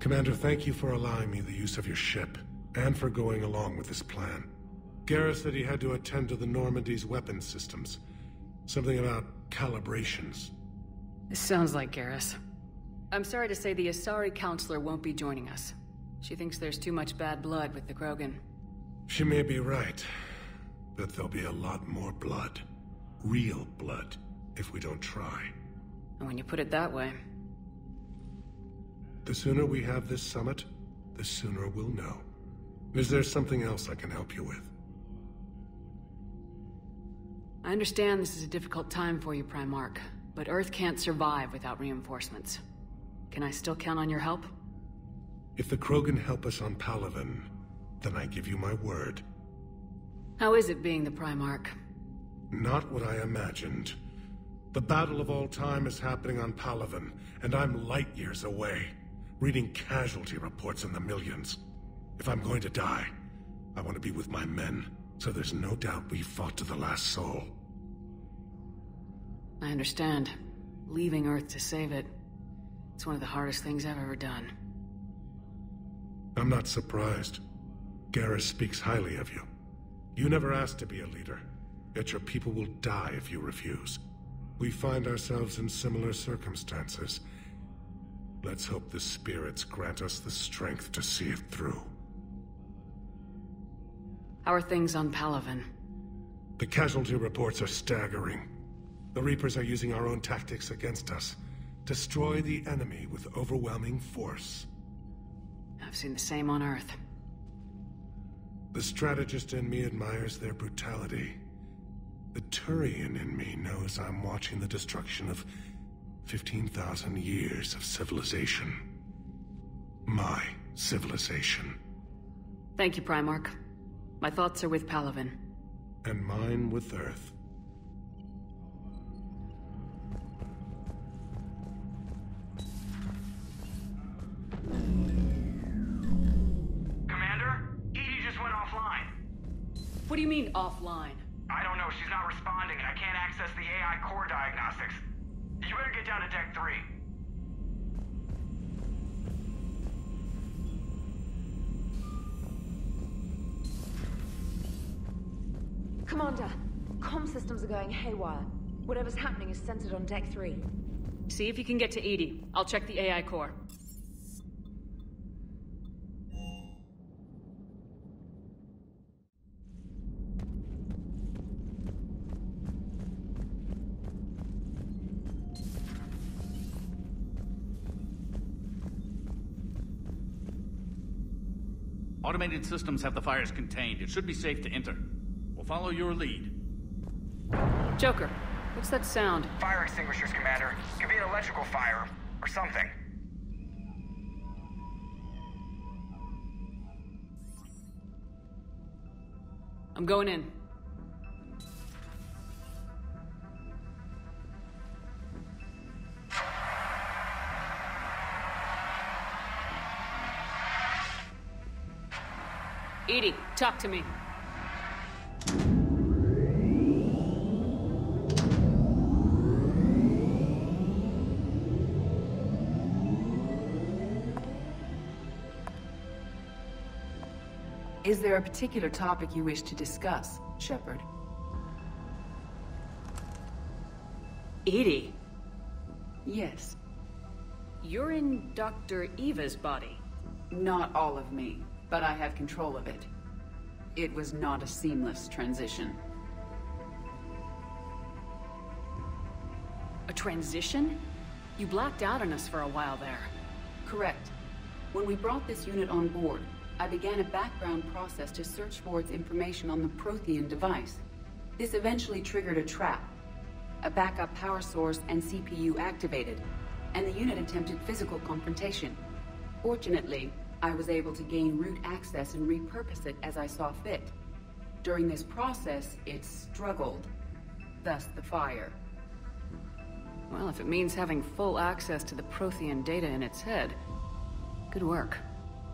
Commander, thank you for allowing me the use of your ship, and for going along with this plan. Garrus said he had to attend to the Normandy's weapons systems. Something about calibrations. This sounds like Garrus. I'm sorry to say the Asari Counselor won't be joining us. She thinks there's too much bad blood with the Krogan. She may be right, but there'll be a lot more blood. Real blood, if we don't try. And when you put it that way... The sooner we have this summit, the sooner we'll know. Is there something else I can help you with? I understand this is a difficult time for you, Primarch, but Earth can't survive without reinforcements. Can I still count on your help? If the Krogan help us on Palaven, then I give you my word. How is it being the Primarch? Not what I imagined. The battle of all time is happening on Palaven, and I'm light years away, reading casualty reports in the millions. If I'm going to die, I want to be with my men, so there's no doubt we fought to the last soul. I understand. Leaving Earth to save it. It's one of the hardest things I've ever done. I'm not surprised. Garrus speaks highly of you. You never asked to be a leader, yet your people will die if you refuse. We find ourselves in similar circumstances. Let's hope the spirits grant us the strength to see it through. How are things on Palaven? The casualty reports are staggering. The Reapers are using our own tactics against us. Destroy the enemy with overwhelming force. I've seen the same on Earth. The strategist in me admires their brutality. The Turian in me knows I'm watching the destruction of 15,000 years of civilization. My civilization. Thank you, Primarch. My thoughts are with Palaven. And mine with Earth. Commander? Edie just went offline. What do you mean, offline? I don't know, she's not responding and I can't access the AI core diagnostics. You better get down to Deck 3. Commander, comm systems are going haywire. Whatever's happening is centered on Deck 3. See if you can get to Edie. I'll check the AI core. Automated systems have the fires contained. It should be safe to enter. We'll follow your lead. Joker, what's that sound? Fire extinguishers, Commander. Could be an electrical fire, or something. I'm going in. Edie, talk to me. Is there a particular topic you wish to discuss, Shepard? Edie? Yes. You're in Dr. Eva's body. Not all of me, but I have control of it. It was not a seamless transition. A transition? You blacked out on us for a while there. Correct. When we brought this unit on board, I began a background process to search for its information on the Prothean device. This eventually triggered a trap. A backup power source and CPU activated, and the unit attempted physical confrontation. Fortunately, I was able to gain root access and repurpose it as I saw fit. During this process, it struggled. Thus the fire. Well, if it means having full access to the Prothean data in its head, good work.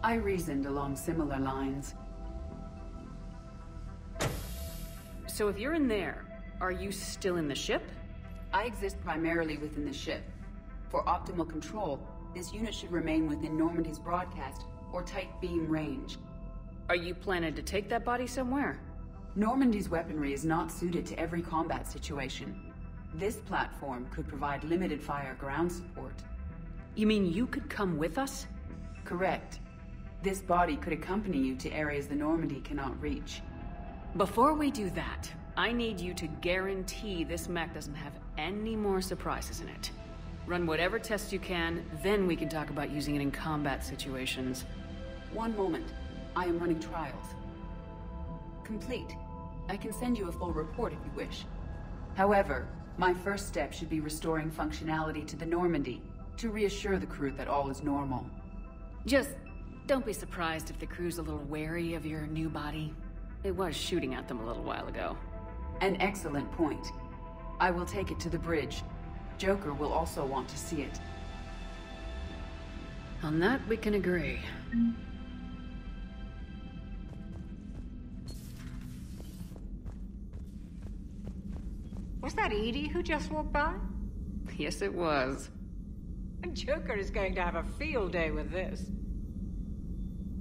I reasoned along similar lines. So if you're in there, are you still in the ship? I exist primarily within the ship. For optimal control, this unit should remain within Normandy's broadcast or tight beam range. Are you planning to take that body somewhere? Normandy's weaponry is not suited to every combat situation. This platform could provide limited fire ground support. You mean you could come with us? Correct. This body could accompany you to areas the Normandy cannot reach. Before we do that, I need you to guarantee this mech doesn't have any more surprises in it. Run whatever tests you can, then we can talk about using it in combat situations. One moment. I am running trials. Complete. I can send you a full report if you wish. However, my first step should be restoring functionality to the Normandy to reassure the crew that all is normal. Just don't be surprised if the crew's a little wary of your new body. It was shooting at them a little while ago. An excellent point. I will take it to the bridge. Joker will also want to see it. On that, we can agree. Was that Edie who just walked by? Yes, it was. Joker is going to have a field day with this.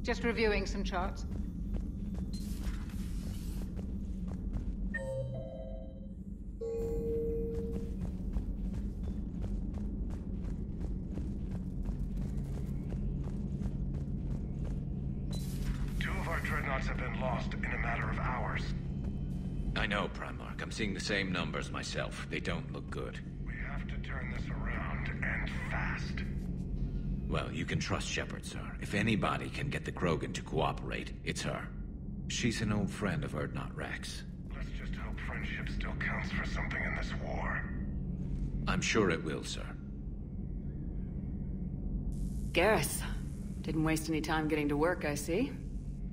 Just reviewing some charts. Two of our dreadnoughts have been lost in a matter of hours. I know, Primarch. I'm seeing the same numbers myself. They don't look good. We have to turn this around, and fast. Well, you can trust Shepard, sir. If anybody can get the Krogan to cooperate, it's her. She's an old friend of Urdnot Rex. Let's just hope friendship still counts for something in this war. I'm sure it will, sir. Garrus. Didn't waste any time getting to work, I see.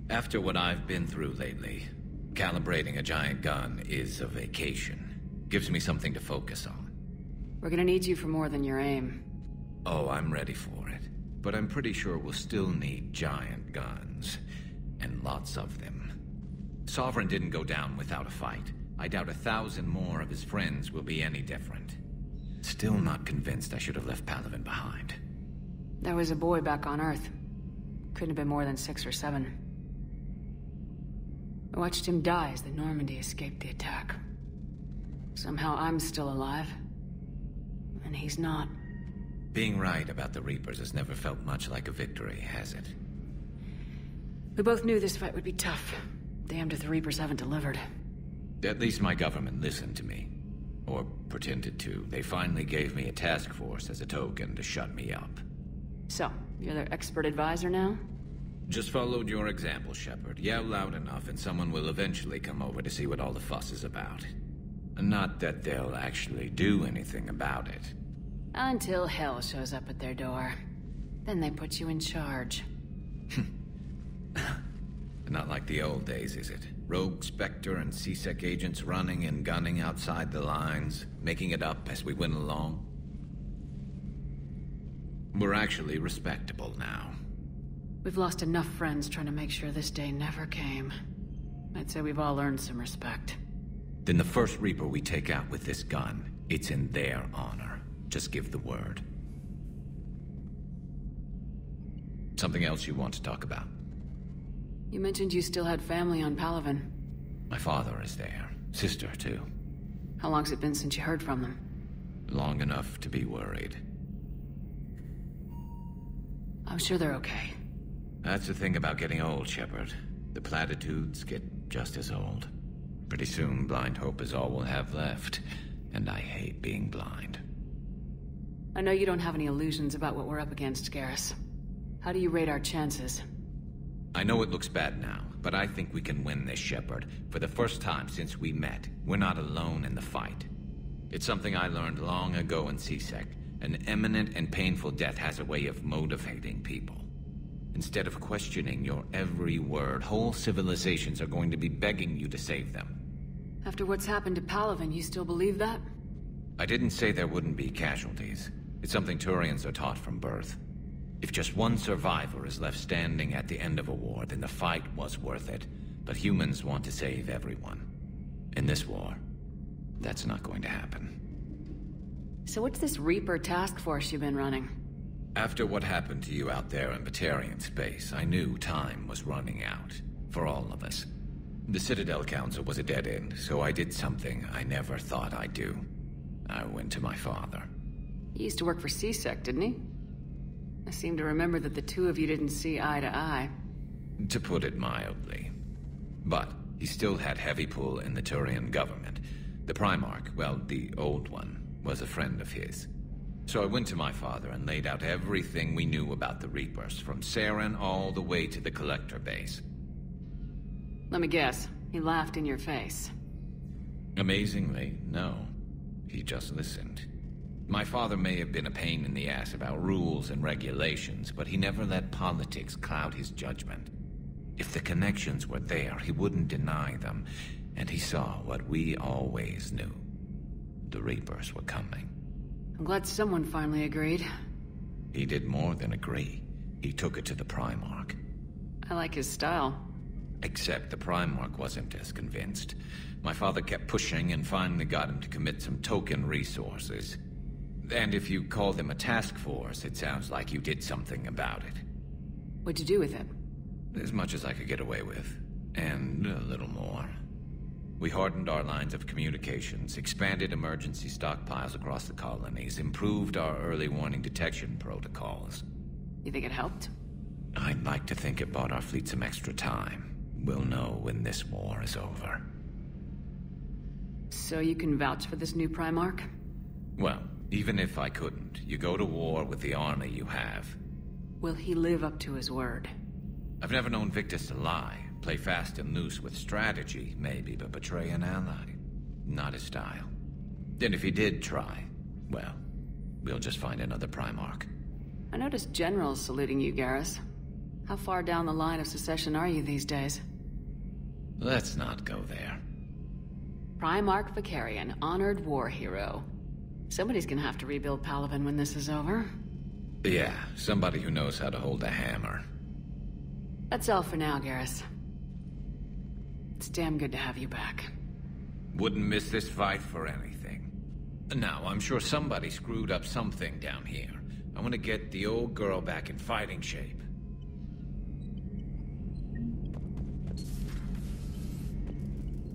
After what I've been through lately, calibrating a giant gun is a vacation. Gives me something to focus on. We're gonna need you for more than your aim. Oh, I'm ready for it. But I'm pretty sure we'll still need giant guns. And lots of them. Sovereign didn't go down without a fight. I doubt 1,000 more of his friends will be any different. Still not convinced I should have left Palaven behind. There was a boy back on Earth. Couldn't have been more than 6 or 7. I watched him die as the Normandy escaped the attack. Somehow I'm still alive. And he's not. Being right about the Reapers has never felt much like a victory, has it? We both knew this fight would be tough. Damned if the Reapers haven't delivered. At least my government listened to me. Or pretended to. They finally gave me a task force as a token to shut me up. So, you're their expert advisor now? Just followed your example, Shepard. Yell loud enough and someone will eventually come over to see what all the fuss is about. Not that they'll actually do anything about it. Until hell shows up at their door. Then they put you in charge. Not like the old days, is it? Rogue Spectre and C-Sec agents running and gunning outside the lines, making it up as we went along. We're actually respectable now. We've lost enough friends trying to make sure this day never came. I'd say we've all earned some respect. Then the first Reaper we take out with this gun, it's in their honor. Just give the word. Something else you want to talk about? You mentioned you still had family on Palaven. My father is there. Sister, too. How long's it been since you heard from them? Long enough to be worried. I'm sure they're okay. That's the thing about getting old, Shepard. The platitudes get just as old. Pretty soon, blind hope is all we'll have left. And I hate being blind. I know you don't have any illusions about what we're up against, Garrus. How do you rate our chances? I know it looks bad now, but I think we can win this, Shepard. For the first time since we met, we're not alone in the fight. It's something I learned long ago in C-Sec. An imminent and painful death has a way of motivating people. Instead of questioning your every word, whole civilizations are going to be begging you to save them. After what's happened to Palaven, you still believe that? I didn't say there wouldn't be casualties. It's something Turians are taught from birth. If just one survivor is left standing at the end of a war, then the fight was worth it. But humans want to save everyone. In this war, that's not going to happen. So what's this Reaper task force you've been running? After what happened to you out there in Batarian space, I knew time was running out. For all of us. The Citadel Council was a dead end, so I did something I never thought I'd do. I went to my father. He used to work for CSEC, didn't he? I seem to remember that the two of you didn't see eye to eye. To put it mildly. But he still had heavy pull in the Turian government. The Primarch, well, the old one, was a friend of his. So I went to my father and laid out everything we knew about the Reapers, from Saren all the way to the Collector base. Let me guess. He laughed in your face. Amazingly, no. He just listened. My father may have been a pain in the ass about rules and regulations, but he never let politics cloud his judgment. If the connections were there, he wouldn't deny them, and he saw what we always knew. The Reapers were coming. I'm glad someone finally agreed. He did more than agree. He took it to the Primarch. I like his style. Except the Primarch wasn't as convinced. My father kept pushing and finally got him to commit some token resources. And if you call them a task force, it sounds like you did something about it. What'd you do with it? As much as I could get away with. And a little more. We hardened our lines of communications, expanded emergency stockpiles across the colonies, improved our early warning detection protocols. You think it helped? I'd like to think it bought our fleet some extra time. We'll know when this war is over. So you can vouch for this new Primarch? Well, even if I couldn't, you go to war with the army you have. Will he live up to his word? I've never known Victus to lie. Play fast and loose with strategy, maybe, but betray an ally. Not his style. And if he did try, well, we'll just find another Primarch. I noticed generals saluting you, Garrus. How far down the line of secession are you these days? Let's not go there. Primarch Vicarian, honored war hero. Somebody's gonna have to rebuild Palaven when this is over. Yeah, somebody who knows how to hold a hammer. That's all for now, Garrus. It's damn good to have you back. Wouldn't miss this fight for anything. Now, I'm sure somebody screwed up something down here. I want to get the old girl back in fighting shape.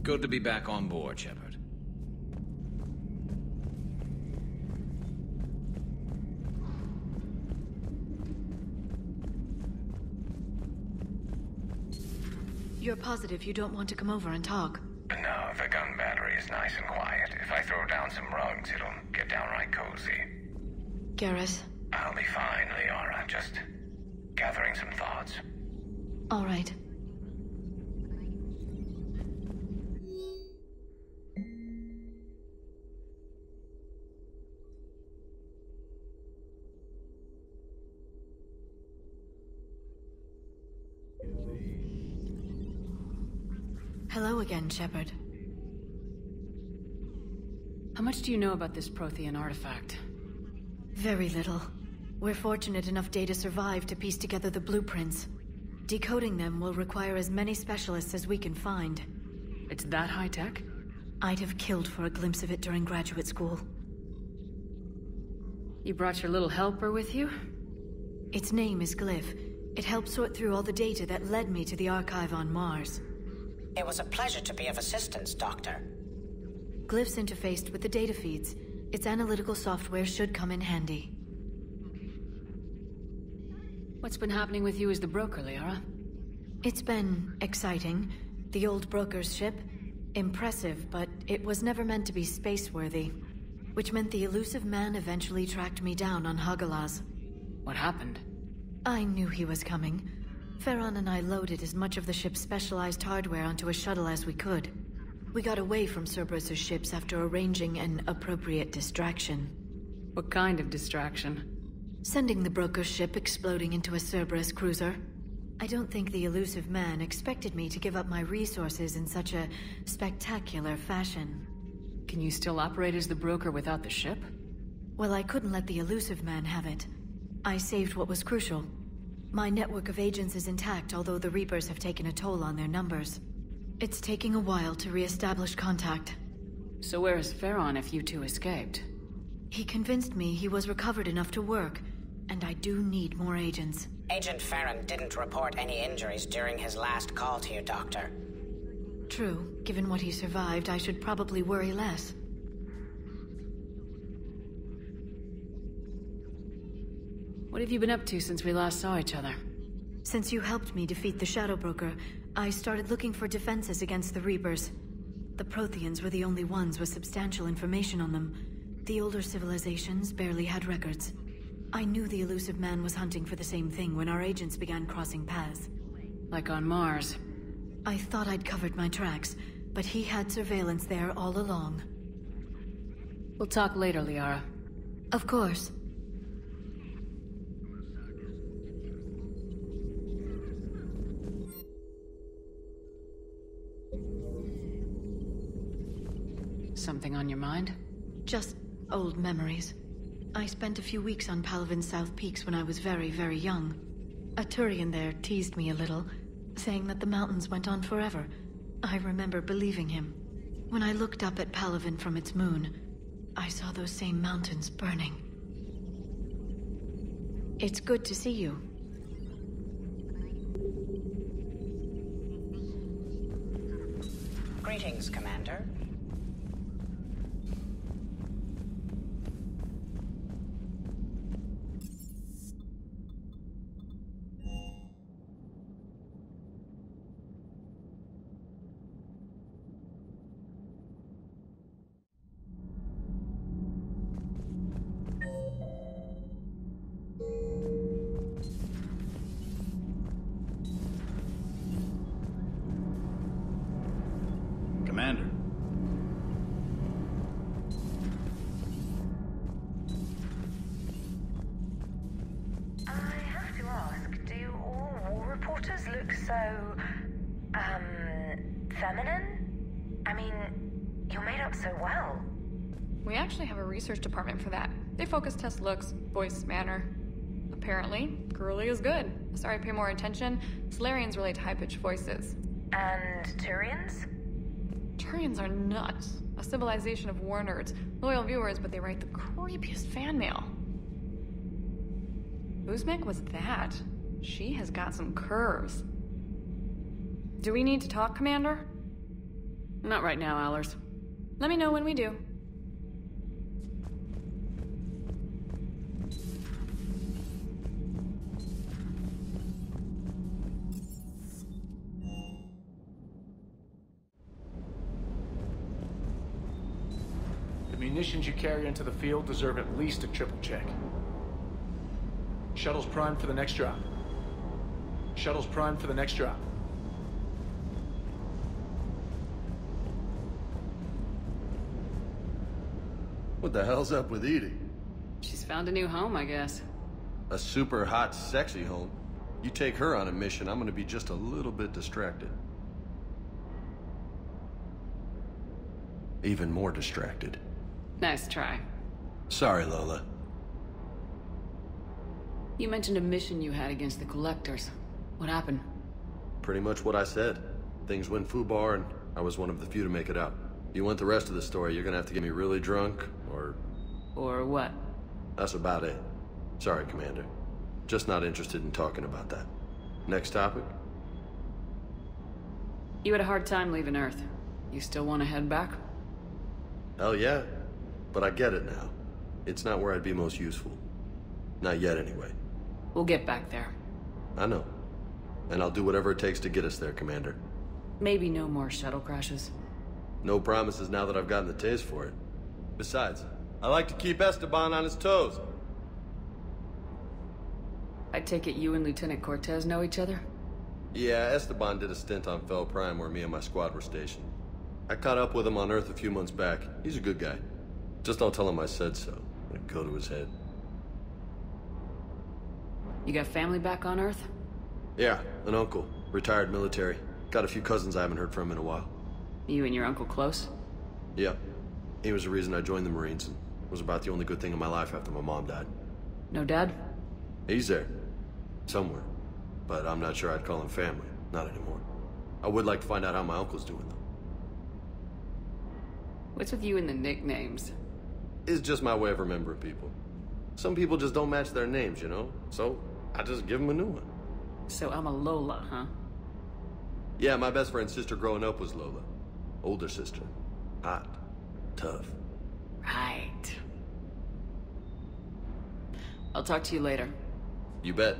Good to be back on board, Shepard. You're positive you don't want to come over and talk? No, the gun battery is nice and quiet. If I throw down some rugs, it'll get downright cozy. Garrus? I'll be fine, Liara. Just gathering some thoughts. All right. Hello again, Shepard. How much do you know about this Prothean artifact? Very little. We're fortunate enough Data survived to piece together the blueprints. Decoding them will require as many specialists as we can find. It's that high-tech? I'd have killed for a glimpse of it during graduate school. You brought your little helper with you? Its name is Glyph. It helped sort through all the data that led me to the archive on Mars. It was a pleasure to be of assistance, Doctor. Glyph's interfaced with the data feeds. Its analytical software should come in handy. What's been happening with you as the broker, Liara? It's been exciting. The old broker's ship, impressive, but it was never meant to be space-worthy. Which meant the elusive man eventually tracked me down on Hagalaz. What happened? I knew he was coming. Farron and I loaded as much of the ship's specialized hardware onto a shuttle as we could. We got away from Cerberus' ships after arranging an appropriate distraction. What kind of distraction? Sending the broker's ship exploding into a Cerberus cruiser. I don't think the elusive man expected me to give up my resources in such a spectacular fashion. Can you still operate as the broker without the ship? Well, I couldn't let the elusive man have it. I saved what was crucial. My network of agents is intact, although the Reapers have taken a toll on their numbers. It's taking a while to re-establish contact. So where is Farron if you two escaped? He convinced me he was recovered enough to work, and I do need more agents. Agent Farron didn't report any injuries during his last call to you, Doctor. True. Given what he survived, I should probably worry less. What have you been up to since we last saw each other? Since you helped me defeat the Shadow Broker, I started looking for defenses against the Reapers. The Protheans were the only ones with substantial information on them. The older civilizations barely had records. I knew the elusive man was hunting for the same thing when our agents began crossing paths. Like on Mars. I thought I'd covered my tracks, but he had surveillance there all along. We'll talk later, Liara. Of course. Something on your mind? Just old memories. I spent a few weeks on Palavin's South Peaks when I was very, very young. A Turian there teased me a little, saying that the mountains went on forever. I remember believing him. When I looked up at Palavin from its moon, I saw those same mountains burning. It's good to see you. Greetings, Commander. Commander. I have to ask, do all war reporters look so, feminine? I mean, you're made up so well. We actually have a research department for that. They focus test looks, voice, manner. Apparently, girly is good. Sorry, pay more attention. Solarians relate to high-pitched voices. And Turians? Turians are nuts. A civilization of war nerds. Loyal viewers, but they write the creepiest fan mail. Uzmek was that. She has got some curves. Do we need to talk, Commander? Not right now, Allers. Let me know when we do. The munitions you carry into the field deserve at least a triple check. Shuttle's primed for the next drop. Shuttle's primed for the next drop. What the hell's up with Edie? She's found a new home, I guess. A super hot, sexy home. You take her on a mission, I'm gonna be just a little bit distracted. Even more distracted. Nice try. Sorry, Lola. You mentioned a mission you had against the Collectors. What happened? Pretty much what I said. Things went foobar, and I was one of the few to make it out. If you want the rest of the story, you're gonna have to get me really drunk, or... Or what? That's about it. Sorry, Commander. Just not interested in talking about that. Next topic? You had a hard time leaving Earth. You still want to head back? Hell yeah. But I get it now. It's not where I'd be most useful. Not yet, anyway. We'll get back there. I know. And I'll do whatever it takes to get us there, Commander. Maybe no more shuttle crashes. No promises now that I've gotten the taste for it. Besides, I like to keep Esteban on his toes. I take it you and Lieutenant Cortez know each other? Yeah, Esteban did a stint on Fel Prime where me and my squad were stationed. I caught up with him on Earth a few months back. He's a good guy. Just don't tell him I said so. It'd go to his head. You got family back on Earth? Yeah, an uncle. Retired military. Got a few cousins I haven't heard from in a while. You and your uncle close? Yeah. He was the reason I joined the Marines and was about the only good thing in my life after my mom died. No dad? He's there. Somewhere. But I'm not sure I'd call him family. Not anymore. I would like to find out how my uncle's doing, though. What's with you and the nicknames? It's just my way of remembering people. Some people just don't match their names, you know? So, I just give them a new one. So I'm a Lola, huh? Yeah, my best friend's sister growing up was Lola. Older sister. Hot. Tough. Right. I'll talk to you later. You bet.